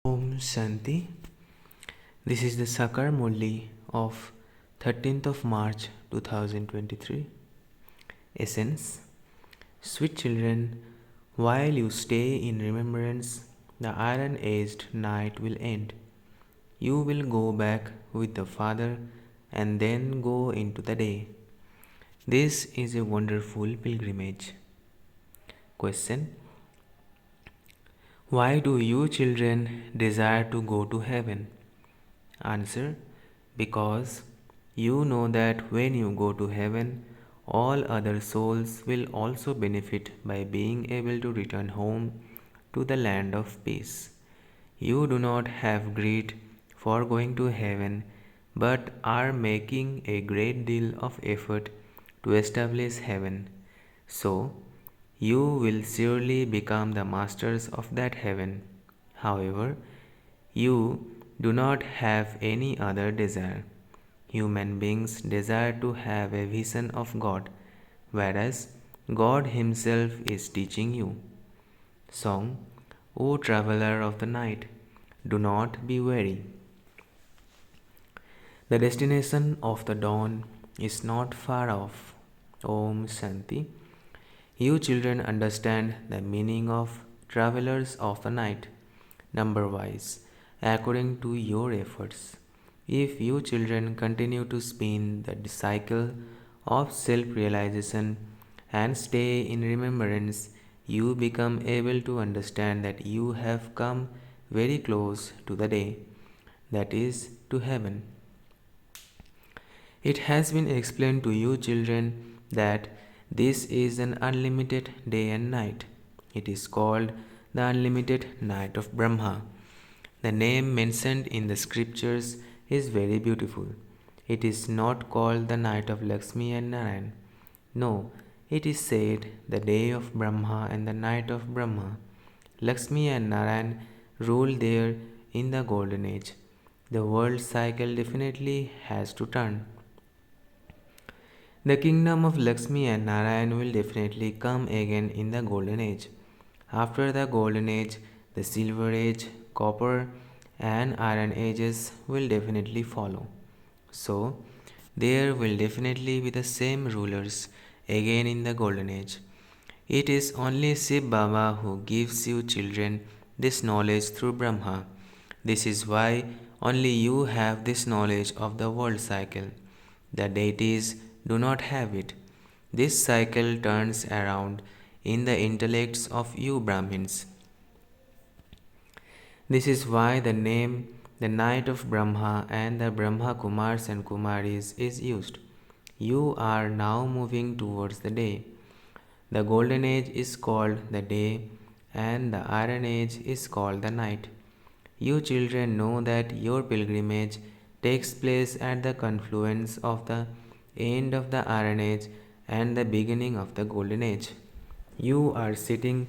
Om Shanti. This is the Sakar Murli of 13th of March 2023. Essence. Sweet children, while you stay in remembrance, the iron-aged night will end. You will go back with the Father and then go into the day. This is a wonderful pilgrimage. Question. Why do you children desire to go to heaven? Answer. Because you know that when you go to heaven, all other souls will also benefit by being able to return home to the land of peace. You do not have greed for going to heaven, but are making a great deal of effort to establish heaven. So, you will surely become the masters of that heaven. However, you do not have any other desire. Human beings desire to have a vision of God, whereas God Himself is teaching you. Song. O traveler of the night, do not be weary. The destination of the dawn is not far off. Om Shanti. You children understand the meaning of travelers of the night, number-wise, according to your efforts. If you children continue to spin the cycle of self-realization and stay in remembrance, you become able to understand that you have come very close to the day, that is, to heaven. It has been explained to you children that this is an unlimited day and night. It is called the unlimited night of Brahma. The name mentioned in the scriptures is very beautiful. It is not called the night of Lakshmi and Narayan. No, it is said the day of Brahma and the night of Brahma. Lakshmi and Narayan rule there in the golden age. The world cycle definitely has to turn. The kingdom of Lakshmi and Narayan will definitely come again in the golden age. After the golden age, the silver age, copper and iron ages will definitely follow. So, there will definitely be the same rulers again in the golden age. It is only Shiv Baba who gives you children this knowledge through Brahma. This is why only you have this knowledge of the world cycle. The deities do not have it. This cycle turns around in the intellects of you Brahmins. This is why the name the night of Brahma and the Brahma Kumars and Kumaris is used. You are now moving towards the day. The golden age is called the day and the iron age is called the night. You children know that your pilgrimage takes place at the confluence of the end of the iron age and the beginning of the golden age. You are sitting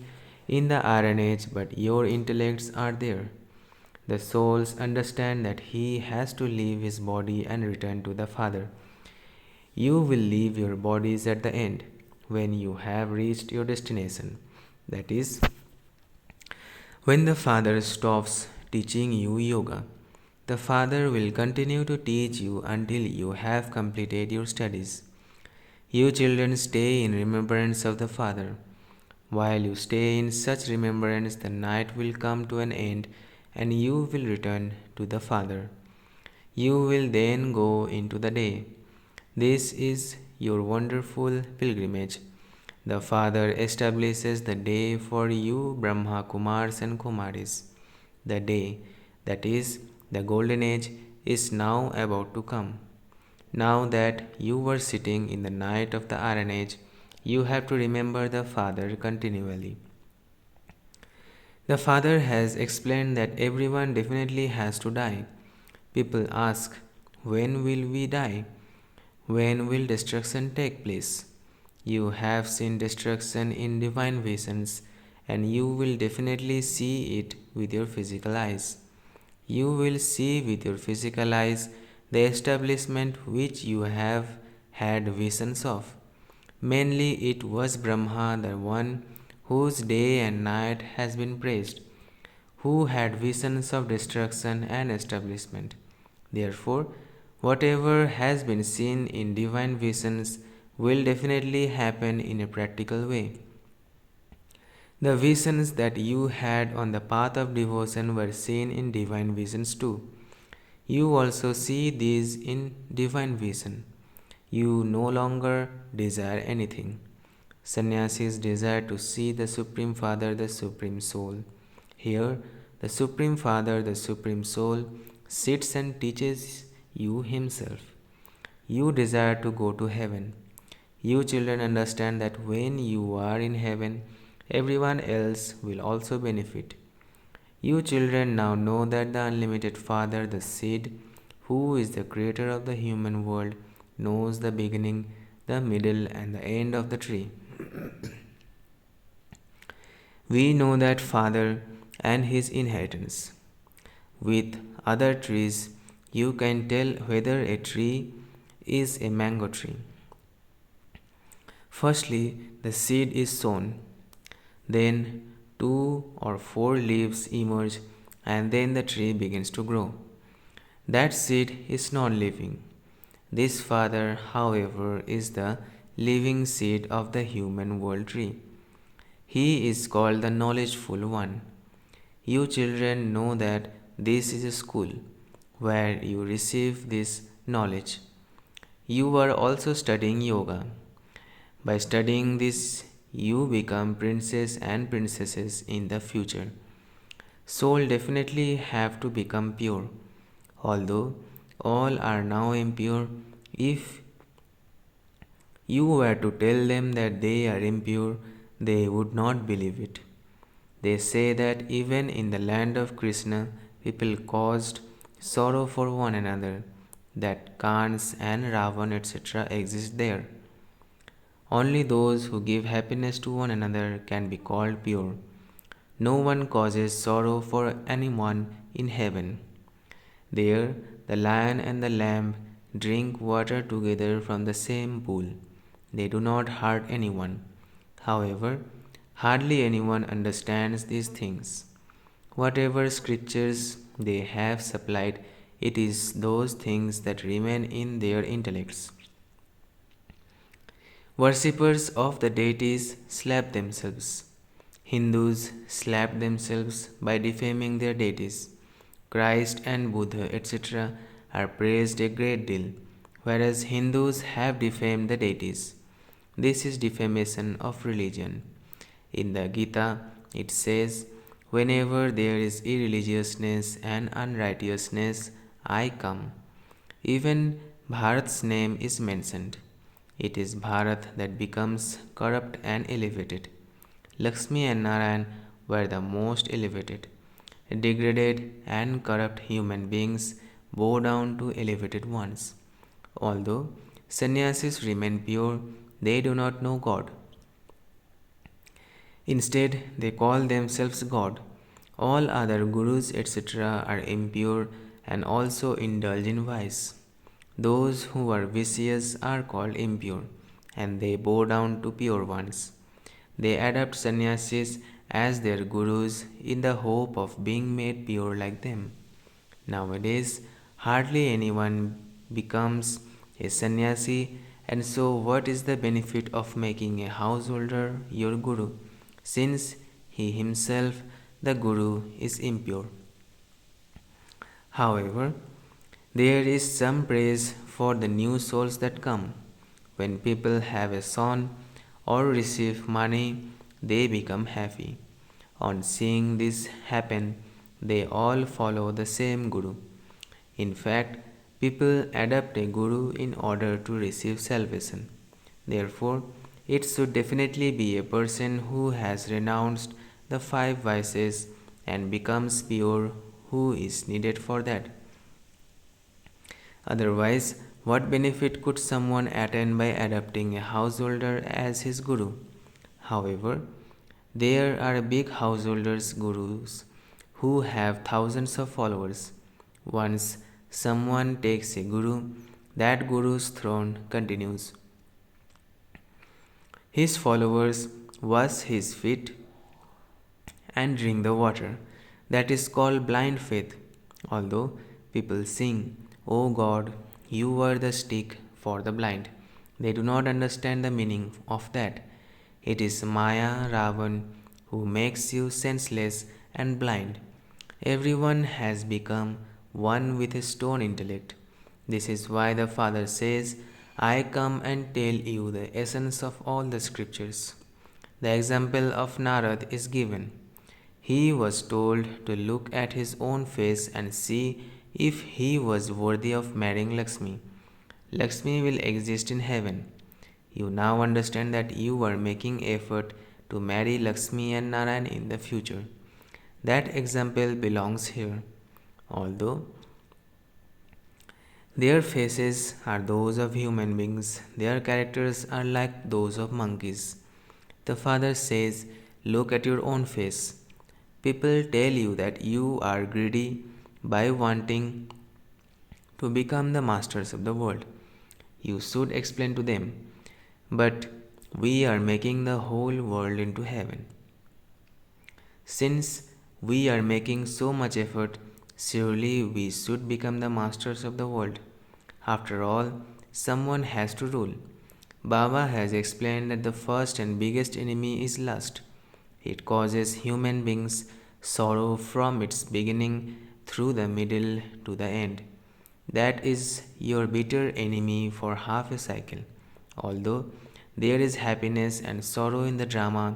in the iron age, but your intellects are there. The souls understand that he has to leave his body and return to the Father. You will leave your bodies at the end when you have reached your destination. That is, when the Father stops teaching you yoga. The Father will continue to teach you until you have completed your studies. You children stay in remembrance of the Father. While you stay in such remembrance, the night will come to an end and you will return to the Father. You will then go into the day. This is your wonderful pilgrimage. The Father establishes the day for you Brahma Kumars and Kumaris. The day, that is, the golden age, is now about to come. Now that you were sitting in the night of the iron age, you have to remember the Father continually. The Father has explained that everyone definitely has to die. People ask, when will we die? When will destruction take place? You have seen destruction in divine visions, and you will definitely see it with your physical eyes. You will see with your physical eyes the establishment which you have had visions of. Mainly it was Brahma, the one whose day and night has been praised, who had visions of destruction and establishment. Therefore, whatever has been seen in divine visions will definitely happen in a practical way. The visions that you had on the path of devotion were seen in divine visions too. You also see these in divine vision. You no longer desire anything. Sannyasis desire to see the Supreme Father, the Supreme Soul. Here, the Supreme Father, the Supreme Soul, sits and teaches you Himself. You desire to go to heaven. You children understand that when you are in heaven, everyone else will also benefit. You children now know that the unlimited Father, the seed, who is the creator of the human world, knows the beginning, the middle, and the end of the tree. We know that Father and his inheritance. With other trees, you can tell whether a tree is a mango tree. Firstly, the seed is sown, then 2 or 4 leaves emerge, and then the tree begins to grow. That seed is not living. This Father, however, is the living seed of the human world tree. He is called the knowledgeful one. You children know that this is a school where you receive this knowledge. You are also studying yoga. By studying this, you become princes and princesses in the future. Soul definitely have to become pure. Although all are now impure, if you were to tell them that they are impure, they would not believe it. They say that even in the land of Krishna, people caused sorrow for one another, that Kans and Ravan etc. exist there. Only those who give happiness to one another can be called pure. No one causes sorrow for anyone in heaven. There, the lion and the lamb drink water together from the same pool. They do not hurt anyone. However, hardly anyone understands these things. Whatever scriptures they have supplied, it is those things that remain in their intellects. Worshippers of the deities slap themselves. Hindus slap themselves by defaming their deities. Christ and Buddha, etc., are praised a great deal, whereas Hindus have defamed the deities. This is defamation of religion. In the Gita, it says, "Whenever there is irreligiousness and unrighteousness, I come." Even Bharat's name is mentioned. It is Bharat that becomes corrupt and elevated. Lakshmi and Narayan were the most elevated. Degraded and corrupt human beings bow down to elevated ones. Although sannyasis remain pure, they do not know God. Instead, they call themselves God. All other gurus, etc., are impure and also indulge in vice. Those who are vicious are called impure, and they bow down to pure ones. They adopt sannyasis as their gurus in the hope of being made pure like them. Nowadays, hardly anyone becomes a sannyasi, and so what is the benefit of making a householder your guru, since he himself, the guru, is impure? However, there is some praise for the new souls that come. When people have a son or receive money, they become happy. On seeing this happen, they all follow the same guru. In fact, people adopt a guru in order to receive salvation. Therefore, it should definitely be a person who has renounced the 5 vices and becomes pure who is needed for that. Otherwise, what benefit could someone attain by adopting a householder as his guru? However, there are big householders gurus who have thousands of followers. Once someone takes a guru, that guru's throne continues. His followers wash his feet and drink the water. That is called blind faith. Although people sing, "O God, you were the stick for the blind," they do not understand the meaning of that. It is Maya Ravan who makes you senseless and blind. Everyone has become one with a stone intellect. This is why the Father says, "I come and tell you the essence of all the scriptures." The example of Narad is given. He was told to look at his own face and see if he was worthy of marrying Lakshmi. Lakshmi will exist in heaven. You now understand that you are making effort to marry Lakshmi and Narayan in the future. That example belongs here. Although their faces are those of human beings, their characters are like those of monkeys. The Father says, "Look at your own face." People tell you that you are greedy by wanting to become the masters of the world. You should explain to them, "But we are making the whole world into heaven." Since we are making so much effort, surely we should become the masters of the world. After all, someone has to rule. Baba has explained that the first and biggest enemy is lust. It causes human beings sorrow from its beginning through the middle to the end. That is your bitter enemy for half a cycle. Although there is happiness and sorrow in the drama,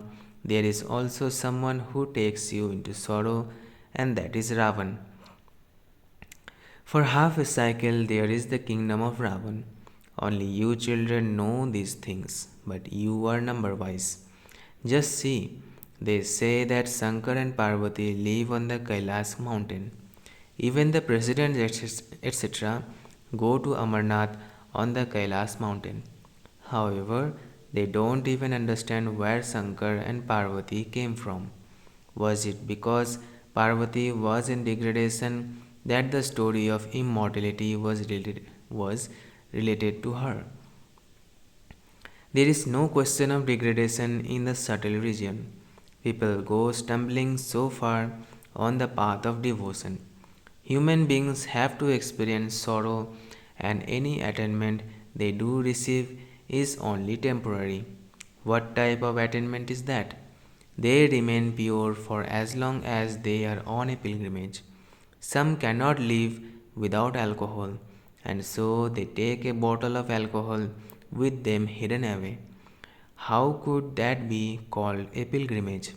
there is also someone who takes you into sorrow, and that is Ravan. For half a cycle, there is the kingdom of Ravan. Only you children know these things, but you are number wise. Just see, they say that Sankar and Parvati live on the Kailas mountain. Even the presidents, etc., go to Amarnath on the Kailas mountain. However, they don't even understand where Sankar and Parvati came from. Was it because Parvati was in degradation that the story of immortality was related to her? There is no question of degradation in the subtle region. People go stumbling so far on the path of devotion. Human beings have to experience sorrow, and any attainment they do receive is only temporary. What type of attainment is that? They remain pure for as long as they are on a pilgrimage. Some cannot live without alcohol, and so they take a bottle of alcohol with them hidden away. How could that be called a pilgrimage?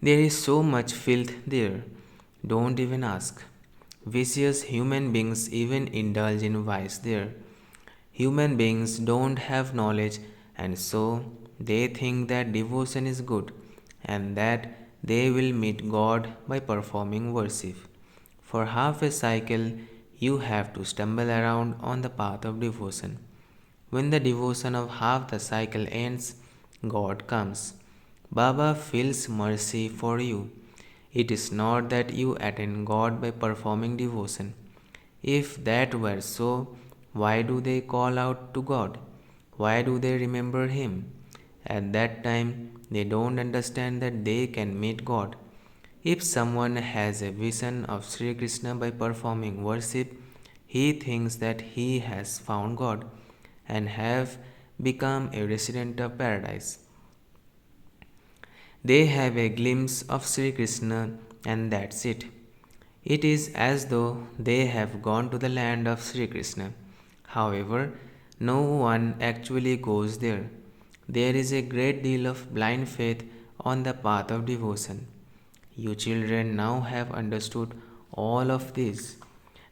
There is so much filth there. Don't even ask. Vicious human beings even indulge in vice there. Human beings don't have knowledge, and so they think that devotion is good and that they will meet God by performing worship. For half a cycle, you have to stumble around on the path of devotion. When the devotion of half the cycle ends, God comes. Baba feels mercy for you. It is not that you attain God by performing devotion. If that were so, why do they call out to God? Why do they remember Him? At that time, they don't understand that they can meet God. If someone has a vision of Sri Krishna by performing worship, he thinks that he has found God and have become a resident of paradise. They have a glimpse of Sri Krishna and that's it. It is as though they have gone to the land of Sri Krishna. However, no one actually goes there. There is a great deal of blind faith on the path of devotion. You children now have understood all of this.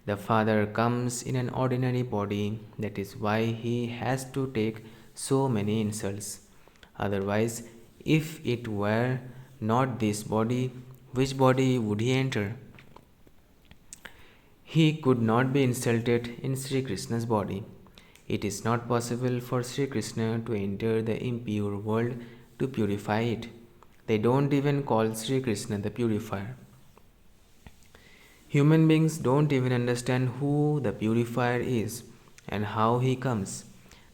The Father comes in an ordinary body, that is why he has to take so many insults. Otherwise, if it were not this body, which body would he enter? He could not be insulted in Sri Krishna's body. It is not possible for Sri Krishna to enter the impure world to purify it. They don't even call Sri Krishna the purifier. Human beings don't even understand who the purifier is and how he comes.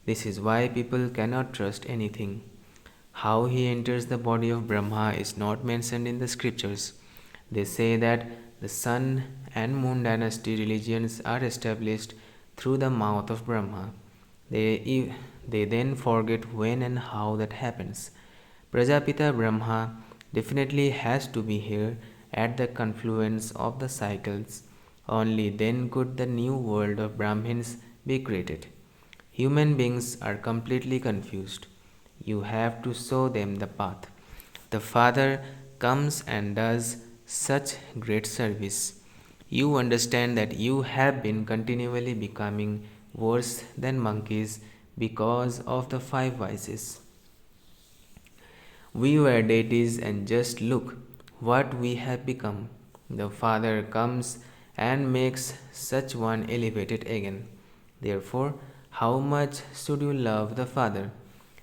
This is why people cannot trust anything. How he enters the body of Brahma is not mentioned in the scriptures. They say that the sun and moon dynasty religions are established through the mouth of Brahma. They then forget when and how that happens. Prajapita Brahma definitely has to be here at the confluence of the cycles. Only then could the new world of Brahmins be created. Human beings are completely confused. You have to show them the path. The Father comes and does such great service. You understand that you have been continually becoming worse than monkeys because of the five vices. We were deities, and just look what we have become. The Father comes and makes such one elevated again. Therefore, how much should you love the Father?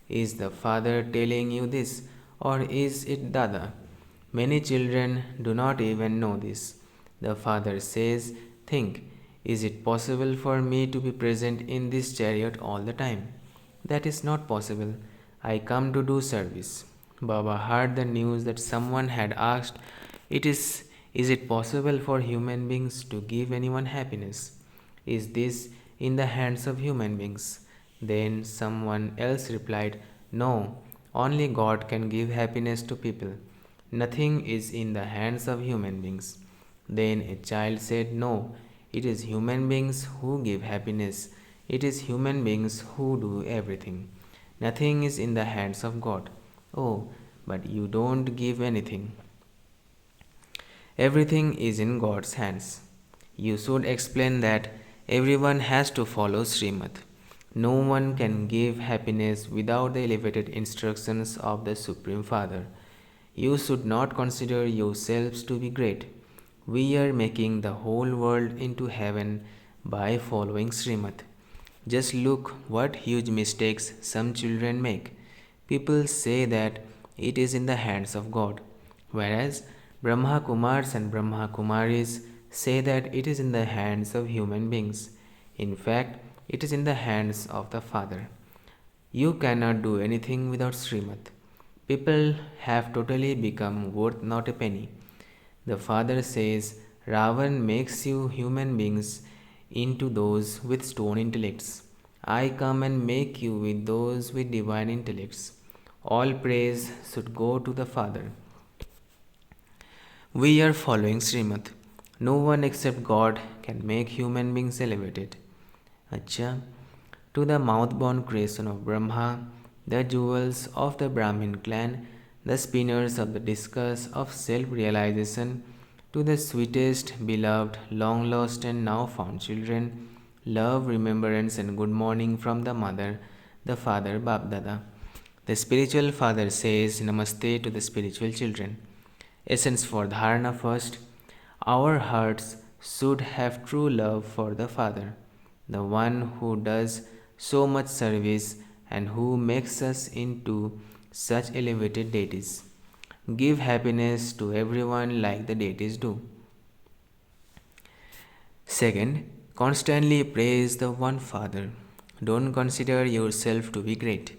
Is the Father telling you this, or is it Dada? Many children do not even know this. The Father says, think, is it possible for me to be present in this chariot all the time? That is not possible. I come to do service. Baba heard the news that someone had asked, Is it possible for human beings to give anyone happiness? Is this in the hands of human beings? Then someone else replied, No, only God can give happiness to people. Nothing is in the hands of human beings. Then a child said, No, it is human beings who give happiness. It is human beings who do everything. Nothing is in the hands of God. Oh, but you don't give anything. Everything is in God's hands. You should explain that everyone has to follow Srimad. No one can give happiness without the elevated instructions of the Supreme Father. You should not consider yourselves to be great. We are making the whole world into heaven by following Srimad. Just look what huge mistakes some children make. People say that it is in the hands of God, whereas Brahma Kumars and Brahma Kumaris say that it is in the hands of human beings. In fact, it is in the hands of the Father. You cannot do anything without Srimad. People have totally become worth not a penny. The Father says, Ravan makes you human beings into those with stone intellects. I come and make you with those with divine intellects. All praise should go to the Father. We are following Srimad. No one except God can make human beings elevated. Achcha. To the mouth-born creation of Brahma, the jewels of the Brahmin clan, the spinners of the discus of self-realization, to the sweetest, beloved, long-lost and now found children, love, remembrance and good morning from the mother, the father, BapDada. The spiritual father says namaste to the spiritual children. Essence for dharana first. Our hearts should have true love for the Father, the one who does so much service and who makes us into such elevated deities. Give happiness to everyone like the deities do. Second, constantly praise the one Father. Don't consider yourself to be great.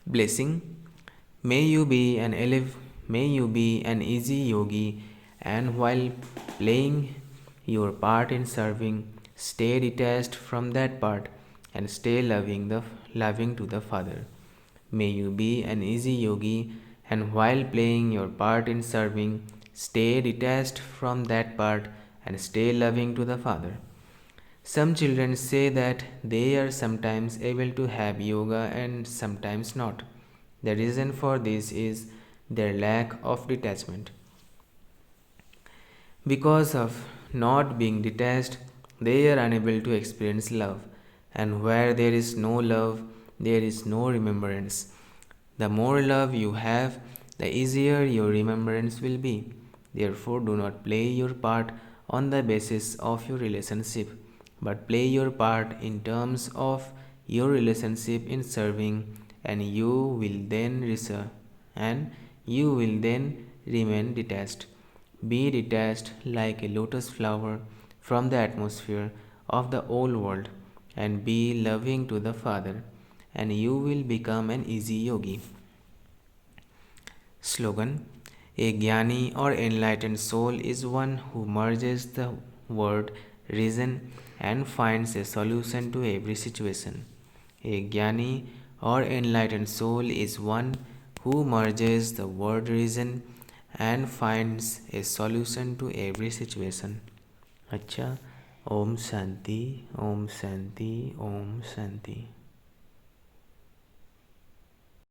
Blessing. May you be an easy yogi, and while playing your part in serving, stay detached from that part and stay loving to the Father. May you be an easy yogi, and while playing your part in serving, stay detached from that part and stay loving to the Father. Some children say that they are sometimes able to have yoga and sometimes not. The reason for this is their lack of detachment. Because of not being detached, they are unable to experience love, and where there is no love, there is no remembrance. The more love you have, the easier your remembrance will be. Therefore, do not play your part on the basis of your relationship, but play your part in terms of your relationship in serving, and you will then remain detached. Be detached like a lotus flower from the atmosphere of the old world, and be loving to the Father, and you will become an easy yogi. Slogan: A jnani or enlightened soul is one who merges the word reason and finds a solution to every situation. A jnani or enlightened soul is one who merges the word reason and finds a solution to every situation. Achcha. Om Shanti, Om Shanti, Om Shanti.